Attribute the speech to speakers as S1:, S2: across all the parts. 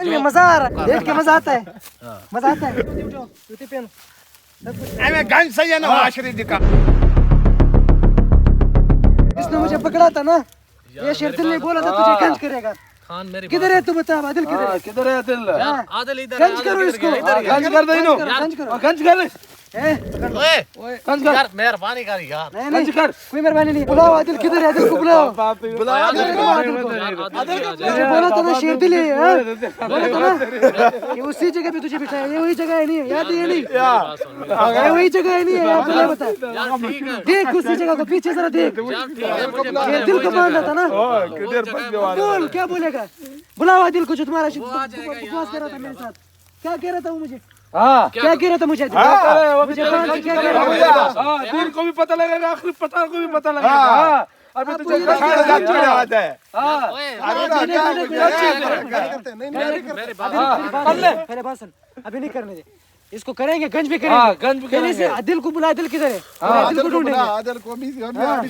S1: मजा आ रहा है, देख के मजा आता है, मजा आता है। जूते पहनो,
S2: गंज सही है ना आश्रित जी का।
S1: इसने मुझे पकड़ा था ना, ये शेरदिल ने बोला था तुझे गंज करेगा।
S3: खान मेरी
S1: किधर है तू बता, आदिल किधर है?
S4: किधर है दिल?
S3: आदिल इधर
S1: गंज करो इसको,
S4: गंज कर दे इनो,
S1: गंज करो।
S4: गंज कर,
S3: ओए
S4: गंज कर,
S3: यार मेहरबानी कर यार।
S1: नहीं
S4: गंज कर।
S1: कोई मेहरबानी नहीं। बुलाओ आदिल, किधर है आदिल को? बुलाओ।
S4: बुलाओ
S1: आदिल को, आदिल को। मुझे बोला था ना शेरदिल है, बोला था ना ये उसी जगह पे तुझे बिठाया, ये वही जगह है नहीं, याद है ये नहीं, ये वही जगह है नहीं है, याद नहीं बता। देख उसी जगह को, पीछे जरा देख, शेरदिल को बांधा था ना। बोल क्या बोलेगा? बुलाओ आदिल को जो तुम्हारा बकवास कर रहा था मेरे साथ। क्या कह रहा था वो मुझे? क्या कह रहा था मुझे? मुझे बांध के क्या कह रहा था?
S4: दिल को भी पता लगेगा, आखिर पता को भी पता लगेगा। अभी तुझे
S1: पहले बात सुन, अभी नहीं करने दे इसको, करेंगे गंज भी करेंगे,
S4: गंज भी करेंगे।
S1: आदिल को बुला, आदिल किधर है? आदिल को ढूंढेंगे।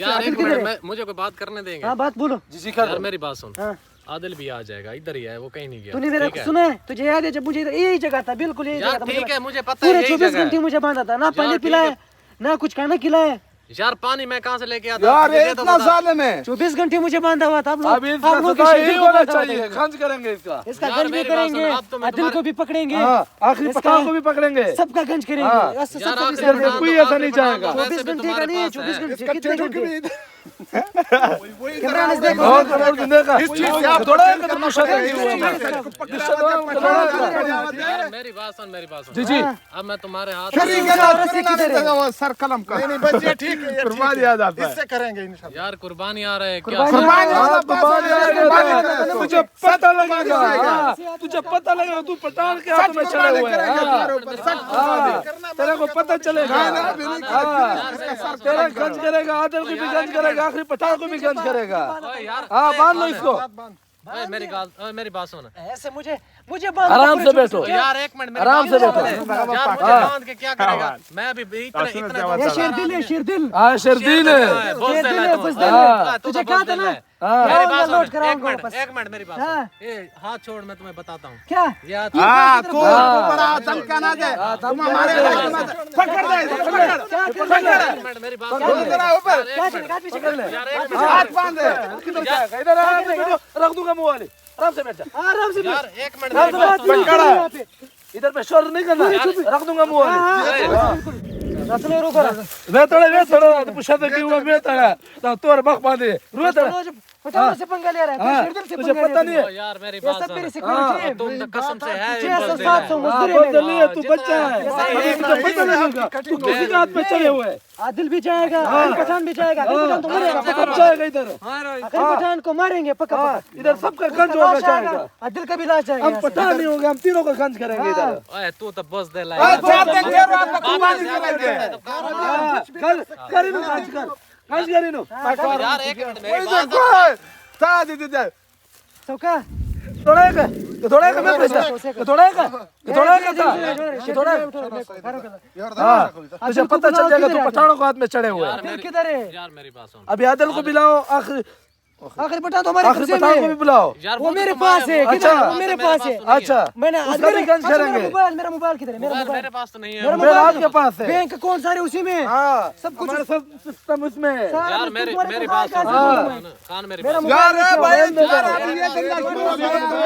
S3: यार मुझे कोई बात करने देंगे?
S1: हाँ बात बोलो।
S3: यार मेरी बात सुन,
S1: हाँ
S3: आदिल भी आ जाएगा, इधर ही है, वो कहीं नहीं गया।
S1: तूने मेरा सुना है? तुझे याद है जब मुझे यही जगह था, बिल्कुल यही जगह था।
S3: ठीक है मुझे पता है,
S1: पूरे
S3: यही
S1: 24
S3: जगह
S1: घंटे
S3: है।
S1: मुझे बांधा था, ना पानी पिलाया ना कुछ खाना खिलाया।
S3: यार पानी मैं कहाँ से लेके आता?
S2: यार
S3: मुझे तो
S2: इतना
S3: बता।
S2: साल में
S1: 24 घंटे मुझे बांधा हुआ था।
S4: अभी इसका सजा यही होना चाहिए, गंज करेंगे इसका।
S1: इसका
S3: यार
S1: गंज भी
S3: मेरी बात
S1: करेंगे,
S3: सुनो, अब तो मैं
S1: आदिल को भी पकड़ेंगे,
S4: आखिरी पठान को भी पकड़ेंगे,
S1: सबका गंज करेंगे।
S3: यार आखिरी
S4: कोई ऐसा नहीं चाहेगा।
S1: 24 घंटे का नहीं, 24 घंटे कितने घंटे?
S3: मेरी बात सुन, मेरी बात सुन।
S4: जी जी,
S3: अब मैं तुम्हारे हाथ
S2: सर कलम का नहीं बच्चे ठीक है, कुर्बानी याद आता है, इससे करेंगे इंशाल्लाह।
S3: यार कुर्बानी आ रहे हैं क्या?
S4: तुझे पता लगेगा, तुझे पता लगेगा, तू पठान के हाथ में चले हुए हैं। तेरे को पता चलेगा, तेरा गंज करेगा, आदिल को भी गंज करेगा, आखिरी पठान को भी गंज करेगा।
S3: यार
S4: हाँ बांध लो इसको।
S3: मेरी बात सुन,
S1: ऐसे मुझे
S4: आराम से बैठो
S3: यार एक मिनट
S4: आराम से बैठो।
S3: यार मुझे बांध के क्या करेगा? मैं अभी इतना
S1: ये शेरदिल है, शेरदिल
S4: हाँ शर्दीन है।
S1: तुझे कहा था ना
S3: मेरी बात
S1: लौट
S3: सुन,
S1: कराऊंगा वापस।
S3: एक मिनट मेरी बात
S1: हाँ।
S3: सुन। ये हाथ छोड़, मैं तुम्हें बताता हूँ
S1: क्या
S3: ये हाथ
S2: तू बड़ा चमकाना दे, तुम हमारे पकड़ दे,
S3: एक मिनट मेरी बात सुन।
S1: क्या चलेगा? पीछे कर ले,
S2: हाथ बांध दे।
S4: किधर जाएगा? इधर आ, रख दूंगा मुंह वाले। आराम से बैठ जा,
S1: आराम से
S3: यार एक मिनट
S1: बैठ।
S3: मेरी बात सुन।
S1: यहाँ पे।
S4: इधर पे शोर नहीं करना, रख दूंगा मुंह वाले।
S1: रसले रुको रहा।
S4: वे थोड़ा पूछा था कि वो मैं था ना तोर बख बांधे रुआ था।
S1: पठान से पंगा ले रहा है, शेरदिल से
S4: तुझे
S1: पंगा
S4: पता
S1: ले
S4: नहीं
S1: रहा
S4: है।
S3: ओ यार मेरी
S1: ये
S3: बात
S1: सब
S3: सुन,
S1: मेरी सिक्योरिटी है।
S3: तुम तो कसम से है
S1: 600-700
S4: हाँ,
S1: मजदूर
S4: बहुत
S1: है
S4: जल्दी है, तू
S3: जितना-
S4: बच्चा है,
S3: सही है,
S4: तुझे पता लगेगा, तू किसी के हाथ में चले हुए है।
S1: आदिल भी जाएगा, अखिल पठान भी जाएगा, अखिल पठान तो मरेगा।
S4: सब जाएगा इधर।
S1: अखिल पठान को मारेंगे पक्का पक्का।
S4: इधर सबका गंज
S1: उसका
S4: होगा
S1: लाश
S4: जाएगा।
S1: आएगा, आदिल का भी लाश जाएगा
S4: हम
S1: यहाँ से।
S4: पठान नहीं होंगे, हम तीनों का गंज करेंगे इधर।
S3: ओए तू तो बस दे
S2: चार दिन के बाद कुर्बानी करेंगे।
S4: कर करिनो गंज कर, गंज करिनो।
S3: यार एक मिनट मेरी बात सुन।
S1: सौका
S4: थोड़ा एक मैं पैसा थोड़ा एक था हाँ, तुझे पता चल जाएगा तू पठानों को हाथ में चढ़े हुए हैं।
S1: आदिल किधर है?
S3: यार मेरी बात सुन।
S4: अभी आदिल को बुलाओ, आखिरी
S1: आखिर पठान तो हमारे
S4: आखिरी
S1: कब्जे
S4: पठान को भी
S1: में है।
S4: बुलाओ।
S3: यार
S1: वो मेरे
S3: तो
S1: पास है,
S3: तुम्हारे-
S1: किधर है?
S4: अच्छा।
S1: वो मेरे पास है।
S4: अच्छा
S1: मैंने
S4: उसका भी गंज करेंगे।
S1: मेरा मोबाइल किधर है? मेरा
S3: यार
S1: मोबाइल
S3: मेरे पास तो नहीं है।
S1: मेरा
S4: मेरा आपके पास है।
S1: बैंक अकाउंट सारे उसी में है।
S4: हाँ
S1: सब कुछ
S4: हमारे सब सिस्टम उसमें है।
S1: सारा
S3: यार
S1: कुछ
S3: मेरी
S1: तुम्हारे
S3: मेरी
S1: पास
S3: बात
S1: है।
S3: सुन, कान मेरी
S1: मेरा
S3: बात सुन।
S1: मोबाइल
S2: यार
S1: रखो।
S2: भाई यार
S1: रहने दो।
S2: अब ये गंदा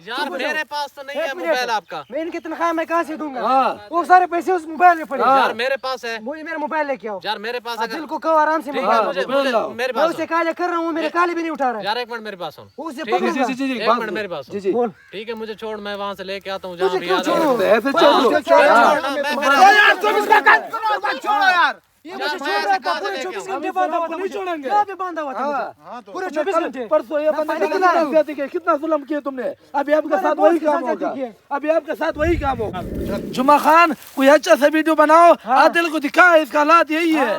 S3: यार मेरे पास तो नहीं है मोबाइल आपका।
S1: मैं इनकी तनख्वाह मैं कहाँ से दूंगा?
S4: हाँ।
S1: वो सारे पैसे उस मोबाइल में पड़े।
S3: यार मेरे पास है।
S1: मुझे मेरा मोबाइल लेके आओ।
S3: यार मेरे पास
S1: दिल
S3: अगर
S1: को कहो आराम से
S3: ठीक है
S1: मोबाइल।
S3: मुझे
S4: मोबाइल लाओ।
S3: मेरी
S1: मैं
S3: बात
S1: उसे
S3: सुन।
S1: काले कर रहा हूँ, मेरे काले भी नहीं उठा रहा है।
S3: यार एक मिनट मेरी बात सुन।
S1: वो उसे
S3: ठीक है,
S1: पकड़ूंगा।
S4: जी
S3: एक मिनट मेरी बात सुन।
S4: जी
S1: बोल।
S3: ठीक है मुझे छोड़, मैं वहाँ से लेके आता हूँ
S1: तुझे
S3: जहाँ भी
S1: क्यों
S3: याद
S1: छोड़ूं?
S3: है।
S4: ऐसे छोड़ दो।
S2: यार तुम इसका कंट्रोल मत छोड़ो यार।
S1: ये मुझे छोड़ रहा था, पूरे 24 घंटे बांधा हुआ था,
S4: नहीं छोड़ेंगे।
S1: यहाँ पे बांधा हुआ था मुझे। पूरे 24 घंटे।
S4: परसों ये बंदे ने कितना जुल्म किया तुमने। अभी आपके साथ वही काम होगा, अभी आपके साथ वही काम होगा। जुमा खान कोई अच्छा सा वीडियो बनाओ, आदिल को दिखाओ इसका हालात यही है,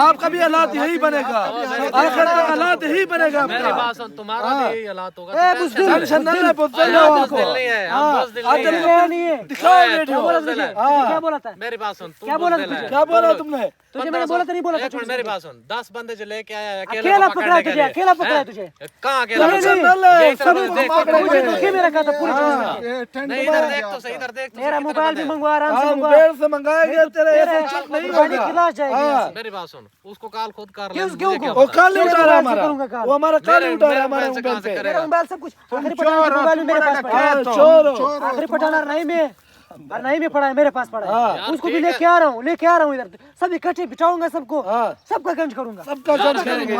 S4: आपका भी हालात यही बनेगा, आखिर तक हालात यही बनेगा
S3: मेरी
S4: आपका।
S3: बात सुन, तुम्हारा भी यही हालात होगा।
S1: ए, बुज़दिल।
S4: टेंशन न ले, बुज़दिल
S3: हम
S4: हो
S3: बुज़दिल नहीं है, हम बुज़दिल नहीं
S4: आदिल
S3: है।
S1: क्या नहीं है?
S4: दिखाओ
S3: ओए,
S4: वीडियो।
S3: तू बुज़दिल है।
S1: क्या बोला था?
S3: मेरी बात सुन, तू
S1: क्या बोला
S3: बुज़दिल
S1: तुझे?
S3: है।
S4: क्या बोला तुमने?
S1: तुझे मैंने बोला था नहीं बोला था
S3: एक मिनट मेरी बात सुन 10 बंदे जो लेके आया
S1: अकेला पकड़ा तुझे अकेला पकड़ा तुझे
S3: कहाँ अकेला
S1: नहीं,
S3: पकड़ा?
S1: नहीं,
S3: ये इधर देख
S1: मुझे धोखे में रखा था पूरी चीज
S3: नहीं इधर देख तो सही इधर देख तो
S1: मेरा
S3: सही,
S1: मोबाइल भी
S3: कितना
S1: मंगवा आराम से
S4: हम
S1: मंगवा
S4: देर से मंगाएंगे तेरे ऐसे चुप नहीं
S1: गाड़ी
S4: होगा।
S1: खिलास जाएगी यहाँ से।
S3: मेरी बात सुन उसको कॉल खुद कर ले
S1: क्यों-
S3: मुझे
S1: क्यों-
S3: क्या
S4: वो
S3: पता?
S4: काल नहीं उठा रहा हमारा,
S1: करूंगा काल।
S4: वो हमारा काल नहीं उठा रहा
S3: मेरे
S4: हमारे
S3: मोबाइल से
S4: मोबाइल
S3: कहाँ से
S4: पे।
S1: मेरा मोबाइल सब कुछ आखिरी पठान का मोबाइल भी मेरे पास पड़ा है।
S4: हाँ, चोर हो।
S1: आखिरी पठान और नहीं में पड़ा है मेरे पास पड़ा है उसको भी लेके आ रहा हूँ इधर सब इकट्ठे बिठाऊंगा सबको सबका गंज करूंगा
S4: सबका गंज करेंगे।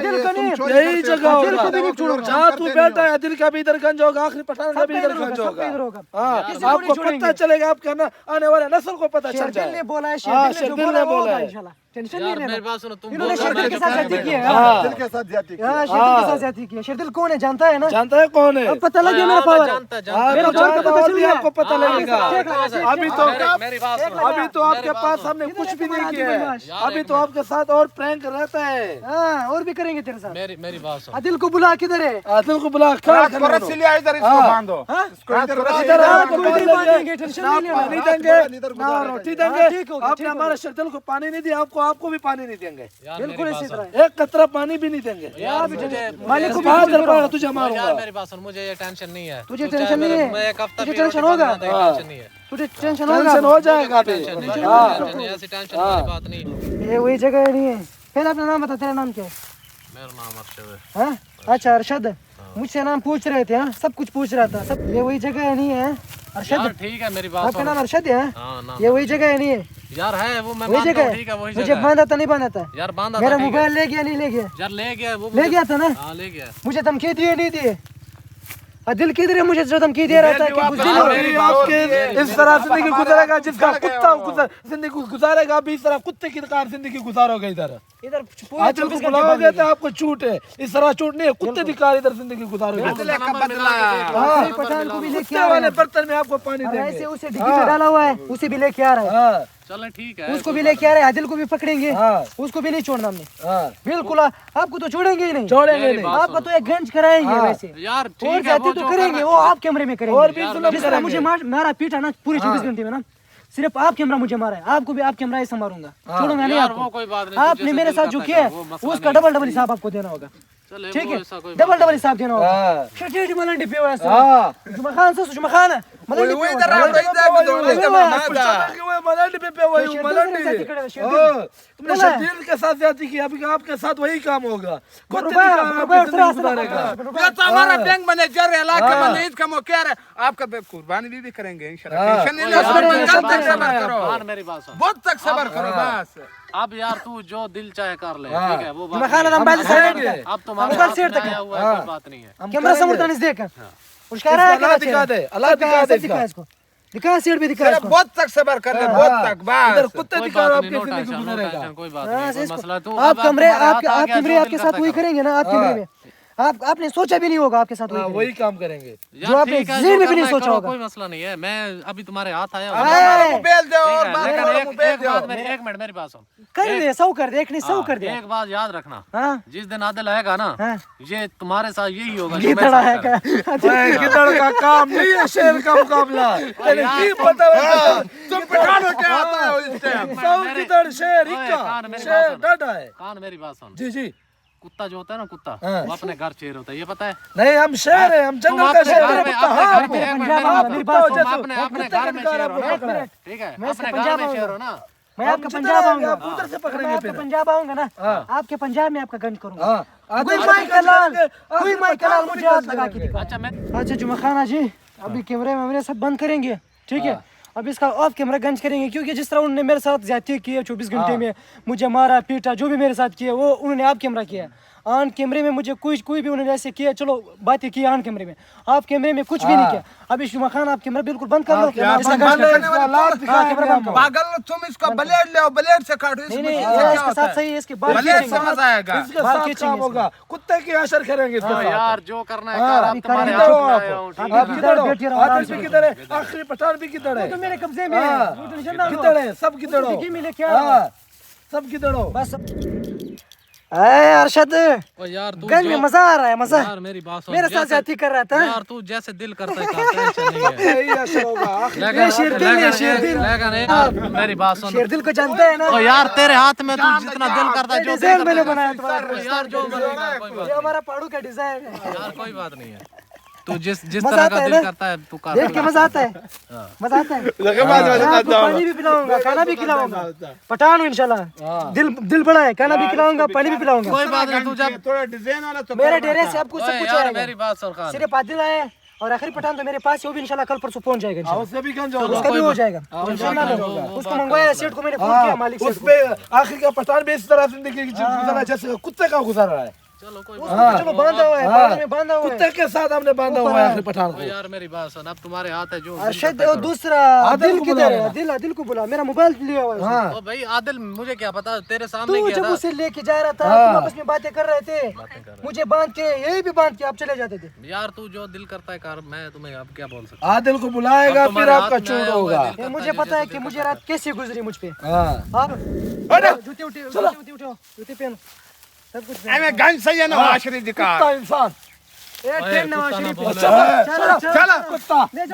S1: दिल का नहीं
S4: यही जगह
S1: दिल को भी नहीं
S4: होगा
S1: छोड़ूंगा
S4: जहाँ तू बैठा है दिल का भी इधर गंज होगा, आखिरी पठान का भी इधर गंज
S1: सबका इधर
S4: होगा।
S1: होगा
S4: हाँ,
S1: किसी को नहीं
S4: आपको
S1: छोड़ेंगे।
S4: पता चलेगा, आपके आने वाले नस्ल को पता चल
S1: शेरदिल ने
S4: जाए।
S1: बोला है
S4: हाँ,
S1: शेरदिल ने जो
S4: शेरदिल
S1: बोला
S4: ने
S1: है वो
S4: बोला
S1: होगा
S4: है।
S1: इंशाल्लाह टेंशन
S3: यार
S1: नहीं
S3: मेरी
S1: लेना
S3: बात सुनो तुम
S1: इन्होंने
S3: बोल
S1: शेरदिल के साथ ज्यादती की है
S4: हाँ,
S2: दिल के साथ जाती
S1: हाँ शेरदिल के साथ ज्यादती की है शेरदिल कौन है जानता है ना
S4: जानता है कौन है?
S1: अब पता लग गया मेरा पावर
S3: जानता
S4: हाँ,
S1: मेरा
S4: तो
S1: पावर का
S4: जानता
S1: पता
S4: और
S1: चल
S4: भी
S1: गया
S4: आपको पता लगेगा। अभी तो
S3: मेरी बात सुनो
S4: अभी तो आपके पास हमने कुछ भी नहीं किया है, अभी तो आपके साथ और प्रैंक रहता है।
S1: हाँ और भी करेंगे तेरे साथ
S3: मेरी बात सुन
S1: आदिल को बुला किधर है
S4: आदिल को बुला क्या
S2: रात
S4: करने
S2: को
S4: दो?
S2: रस्सी लिया इधर इसको बांधो इसको इधर
S4: इधर
S1: रात
S4: आपको
S1: को
S4: बांध
S1: इधर
S4: देंगे,
S1: बांधेंगे, टेंशन
S4: ना
S1: नहीं लेना।
S4: पानी
S2: रात
S4: देंगे
S2: को इधर
S4: ना
S2: गुजारेंगे।
S4: रोटी
S1: हाँ,
S4: देंगे।
S1: ठीक हो गया,
S4: आपने
S1: ठीक हो
S4: हमारे शर्तल को पानी नहीं दिया, आपको भी पानी नहीं देंगे,
S3: यार
S1: बिल्कुल
S3: मेरी
S1: इसी
S3: बात सुन
S1: तरह
S4: एक कतरा पानी भी नहीं देंगे।
S3: यार मुझे
S1: मालिक को भी
S4: पाँच
S1: फोन करो।
S4: रुपया तुझे
S3: यार
S4: मारूंगा।
S3: मेरी बात सुन मुझे ये टेंशन नहीं है
S1: तुझे
S3: तू चाहे
S1: टेंशन नहीं
S3: मेरे-
S1: है?
S3: मैं एक हफ्ता
S1: तुझे
S3: भी
S1: टेंशन
S3: रोटी
S1: होगा?
S3: बना देगा, टेंशन नहीं है
S1: तुझे टेंशन होगा
S4: टेंशन हो जाएगा अभी।
S3: टेंशन नहीं
S4: हाँ।
S3: टेंशन नहीं ऐसी टेंशन वाली बात नहीं
S1: ये वही जगह नहीं है पहले अपना नाम बता तेरा नाम क्या है
S3: मेरा नाम अरशद है
S1: हाँ अच्छा अरशद मुझसे नाम पूछ रहे थे हाँ सब कुछ पूछ रहा था सब ये वही जगह नहीं है
S3: यार
S1: अरशद
S3: ठीक है मेरी बात
S1: आपका
S3: सुन
S1: नाम अरशद है
S3: हाँ ना
S1: ये वही जगह नहीं है
S3: यार है वो मैं
S1: वही
S3: मानता
S1: जगह
S3: हूँ
S1: है
S3: ठीक है वही
S1: मुझे
S3: जगह है
S1: बांधा था नहीं बांधा था
S3: यार बांधा
S1: मेरा
S3: था ठीक है
S1: मोबाइल ले गया नहीं ले गया
S3: यार ले गया वो
S1: ले गया था ना
S3: हाँ ले गया
S1: मुझे धमकी दिए नहीं दिए दिल किधर है मुझे जो धमकी दे रहा था कि कुछ दिन हो
S3: मेरी
S4: अभी
S3: बात
S4: आपके इस तरह जिंदगी गुजारेगा जिसका कुत्ता जिंदगी गुजारेगा अभी इस तरह कुत्ते की कार जिंदगी गुजारोगे इधर।
S1: इधर
S4: आज को बुलाओगे तो आपको छूट है, इस तरह छूट नहीं है, कुत्ते की कार इधर जिंदगी गुजारोगे।
S1: आखिरी पठान को भी लेके
S4: कुत्ते
S1: आ
S4: वाले
S1: रहे
S4: बर्तन में आपको पानी
S1: हैं ऐसे
S4: देंगे।
S1: उसे डिग्गी में डाला हुआ है उसे भी लेके आ रहा है
S4: हाँ
S3: चलो ठीक है
S1: उसको भी लेके आ रहे हैं आदिल को भी पकड़ेंगे
S4: हाँ
S1: उसको भी नहीं छोड़ना हमने
S4: हाँ,
S1: बिल्कुल आपको तो छोड़ेंगे ही नहीं
S4: छोड़ेंगे
S3: मेरी
S4: नहीं।
S3: बात
S1: आपको तो एक गंज कराएंगे वैसे
S3: यार
S1: और
S3: ठीक है
S1: जाते
S3: वो
S1: तो
S3: जो
S1: करेंगे
S3: करना-
S1: वो आप कैमरे में करेंगे
S4: और भी जुल्म
S1: जिस तरह मुझे
S4: करेंगे।
S1: मारा पीटा ना पूरे 24 घंटे में ना सिर्फ आप कैमरा मुझे मारा है आपको भी आप कैमरा ऐसा मारूंगा छोड़ूंगा नहीं
S3: यार वो
S1: आपको
S3: कोई बात नहीं
S1: आपने मेरे साथ जो किया है उसका डबल हिसाब आपको देना होगा
S3: चले
S1: ठीक
S3: वो
S1: है
S3: ऐसा कोई
S1: डबल हिसाब देना होगा
S4: हाँ
S1: शटेट मलंडी पे वैसे
S4: हाँ
S1: जुमा खान से जुमा खान मलंडी पे
S4: तुमने शकील के साथ ज्यादा की, अभी आपके साथ वही काम होगा। कुत्ते की कार आपकी जिंदगी गुजारेगा।
S2: ये तो हमारा बैंक मैनेजर है इलाके में ईद का मौका है आपका कुर्बानी भी करेंगे इंशाल्लाह टेंशन नहीं लो कल तक सब्र करो
S3: मान मेरी बात सुन
S2: बहुत तक सब्र करो बस
S3: अब यार तू जो दिल चाहे कर ले ठीक है वो
S1: जुमा
S3: बात
S1: खान
S3: नहीं।
S1: मोबाइल से
S3: अब तुम्हारे
S1: मोबाइल
S3: हाथ
S1: शेयर
S3: में
S1: तक
S3: आया हुआ है कोई बात नहीं है
S1: कैमरा समझता नहीं देख उसका रहा है
S4: अल्लाह दिखा दे, अल्लाह दिखा दे
S1: दिखा इसको दिखा सीट भी दिखा इसको
S2: बहुत तक सब्र कर ले बहुत तक
S4: इधर
S2: बस
S4: कुत्ते
S3: कोई
S4: की कार
S3: बात
S4: आपकी
S3: नहीं नो
S4: जिंदगी
S3: टेंशन नो
S4: गुजारेगा।
S3: टेंशन कोई बात
S1: हाँ,
S3: नहीं कोई
S1: इसको-
S3: मसला तू
S1: आप
S3: अब
S1: कमरे
S3: तुम्हारे हाथ
S1: आपके
S3: आ
S1: आप
S3: गया,
S1: कैमरे
S3: जो
S1: आपके
S3: दिल
S1: साथ
S3: करता
S1: वही
S3: करो।
S1: करेंगे ना आप कैमरे में आपने सोचा भी नहीं होगा आपके साथ
S4: हाँ,
S1: वही
S4: वही काम करेंगे।
S3: यार
S1: जो आपने
S3: ठीक है,
S1: ज़हन में
S3: जो
S1: भी नहीं
S3: करना है
S1: सोचा
S3: करो,
S1: होगा।
S3: कोई मसला नहीं है मैं अभी तुम्हारे हाथ आया हूँ
S1: आए।
S2: मोबाइल दो और
S3: ठीक है,
S2: बात
S3: लेकिन
S2: करो
S3: एक
S2: मोबाइल दो
S3: बात मेरी एक मिनट मेरी बात सुन
S1: कर दे सौ कर दे एक नहीं सौ कर दे
S3: एक बात याद रखना
S1: हाँ
S3: जिस दिन आदिल आएगा ना
S1: हाँ
S3: ये तुम्हारे साथ यही होगा जो
S1: ये
S3: मेरे
S1: थोड़ा
S3: साथ
S1: है
S3: कर रहा है।
S1: क्या
S4: गिदड़ का काम नहीं है शेर का मुकाबला। तेरे की पता है
S2: तुम पठानों के आता है इस टाइम
S4: सौ गिदड़ शेर
S3: ओए,
S4: इक्का
S3: कान मेरी
S4: शेर
S3: बात सुन।
S4: डाटा है।
S3: कान मेरी बात सुन
S4: जी जी
S3: कुत्ता जो होता है ना कुत्ता
S4: हाँ।
S3: वो अपने घर शेर होता है ये पता है
S4: नहीं हम शेर है, हम
S3: तुम
S4: जंगल का
S3: अपने
S4: शेर
S3: घर
S4: है।
S3: में
S4: कुत्ता,
S3: अपने
S4: हाँ,
S3: घर में एक मिनट
S1: पंजाब
S3: मेरी
S1: मेरी
S3: बात
S1: बात
S3: सुन,
S1: सुन।
S3: तुम अपने घर में शेर हो ना ठीक है
S1: मैं
S3: अपने
S1: इसके
S3: घर में
S1: पंजाब
S3: शेर हो ना
S1: मैं
S4: हम
S1: आपका
S4: जिधर
S1: पंजाब
S4: आएंगे,
S1: आऊंगा
S4: आप उधर से
S1: मैं
S4: पकड़ेंगे
S1: आपका
S4: फिर।
S1: पंजाब आऊंगा ना आपके पंजाब में आपका गंज करूंगा
S4: हाँ,
S1: कोई
S4: आदिल
S1: माई कलाल
S4: आदिल
S1: कोई माई कलाल मुझे हाथ लगा के दिखा
S3: अच्छा मैं
S1: अच्छा जुमा खाना जी अभी कैमरे वैमरे सब बंद करेंगे ठीक है अब इसका ऑफ कैमरा गंज करेंगे क्योंकि जिस तरह उन्होंने मेरे साथ ज्यादती की है 24 घंटे में मुझे मारा पीटा जो भी मेरे साथ किया वो उन्होंने ऑफ कैमरा किया ऑन कैमरे में मुझे कोई भी उन्होंने ऐसे किया चलो बातें की ऑन कैमरे में ऑफ कैमरे में कुछ भी नहीं किया अभी जुमा खान आप कैमरा बिल्कुल बंद कर लो इसका गंज कैमरा बंद करो
S2: पागल तुम इसको ब्लेड ले ब्लेड से काटो
S1: नहीं नहीं ये इसके साथ सही है इसके बाद
S2: ब्लेड समझ आएगा
S4: इसके
S1: बाल
S4: साथ
S1: खींचेंगे
S4: काम होगा। कुत्ते की असर करेंगे इसके साथ।
S3: यार जो करना है
S4: हाँ,
S3: कर
S1: अभी
S3: आप तुम्हारे
S1: करेंगे।
S3: हाथ
S4: किधर
S3: में
S4: हो
S3: आया हूँ ठीक
S4: आप?
S3: है
S4: आप
S3: ना?
S4: किधर हो?
S1: बैठिए रहो, आराम
S4: आदिल
S1: से
S4: भी किधर है? आखिरी पठान भी किधर है?
S1: तो मेरे कब्जे में
S4: हाँ,
S1: है वो टेंशन ना लो
S4: किधर है? सब किधर हो?
S1: डिग्गी में लेके आ रहा हूँ।
S4: हाँ, सब किधर हो?
S1: बस अरशद
S3: ओ यार तू
S1: गन में मजा आ रहा है, मजा।
S3: यार मेरी बात सुन,
S1: मेरे साथ जाती कर रहा था।
S3: यार तू जैसे दिल करता है करता है, टेंशन नहीं है।
S4: यही ऐसा होगा।
S1: ये शेरदिल है, शेरदिल।
S3: लेकिन यार मेरी बात सुन,
S1: शेरदिल को जानते हैं ना?
S3: ओ यार तेरे हाथ में तू जितना दिल करता है जो
S1: डिजाइन
S3: दिल
S1: मैंने
S3: करता
S1: बनाया
S3: है,
S1: तुम्हारा।
S3: यार जो बनेगा कोई बात
S1: ये हमारा पाड़ू का डिजाइन है।
S3: नहीं। यार कोई बात नहीं है, तू जिस
S1: मजा
S3: तरह
S1: आता
S3: का
S1: है
S3: दिल
S1: ना?
S3: करता है तू कर।
S1: देख के मजा आता है, मजा आता है। मैं आपको पानी भी पिलाऊंगा, खाना भी खिलाऊंगा। पठान हूँ इंशाल्लाह। दिल बड़ा है, खाना भी खिलाऊंगा, पानी भी पिलाऊंगा।
S3: कोई बात नहीं, तू जब
S2: थोड़ा डिजाइन वाला तो
S1: मेरे डेरे से आपको सब
S3: ओए
S1: कुछ
S3: यार
S1: आएगा।
S3: मेरी बात सुन खान,
S1: सिर्फ आदिल आए और आखिरी पठान तो मेरे पास है, वो भी इंशाल्लाह कल परसों पहुंच जाएगा इंशाल्लाह।
S4: उससे भी गंज होगा।
S1: उसका भी हो जाएगा इंशाल्लाह। उसको मंगवाया सेठ को, मैंने फोन किया मालिक से।
S4: उसमें आखिर का पठान भी इस तरह जिंदगी गुजारा जैसे कुत्ते का गुजारा रहा है।
S3: चलो कोई
S1: चलो बांधा हुआ है, बालों में बांधा हुआ है।
S4: कुत्ते के साथ हमने बांधा हुआ है आखिर पठान को।
S3: यार मेरी बात सुन, अब तुम्हारे हाथ है जो
S1: अरशद और दूसरा दिल किधर है? दिल को बुला, मेरा मोबाइल लिया हुआ है उसने।
S3: ओ भाई आदिल मुझे क्या पता, तेरे सामने
S1: तू
S3: किया
S1: जब
S3: था।
S1: उसे लेके जा रहा था, तुम आपस में बातें कर रहे थे, मुझे बांध के, यही भी बांध के आप चले जाते थे।
S3: यार तू जो दिल करता है कर, मैं तुम्हें अब क्या बोल सकता
S4: आदिल को बुलाएगा
S3: अब
S4: फिर
S3: तुम्हारे
S4: आपका
S3: हाथ में
S4: चूड़
S3: आया हुआ
S4: होगा।
S3: है, दिल
S1: ये
S3: करता
S1: मुझे
S3: है
S1: पता है
S3: जैसे
S1: कि
S3: दिल
S1: मुझे रात कैसे गुजरी मुझ पे।
S4: हाँ।
S1: आप जूते उठाओ, जूते पहनो, सब कुछ पहनो।
S2: हमें गन सही है ना आशरी दिखा
S4: कुत्ता इंसान।
S1: ए, ट्रेन नवाज शरीफ पे।
S3: बोल
S1: चलो, चलो,
S2: चलो
S4: कुत्ता
S1: ले जाओ।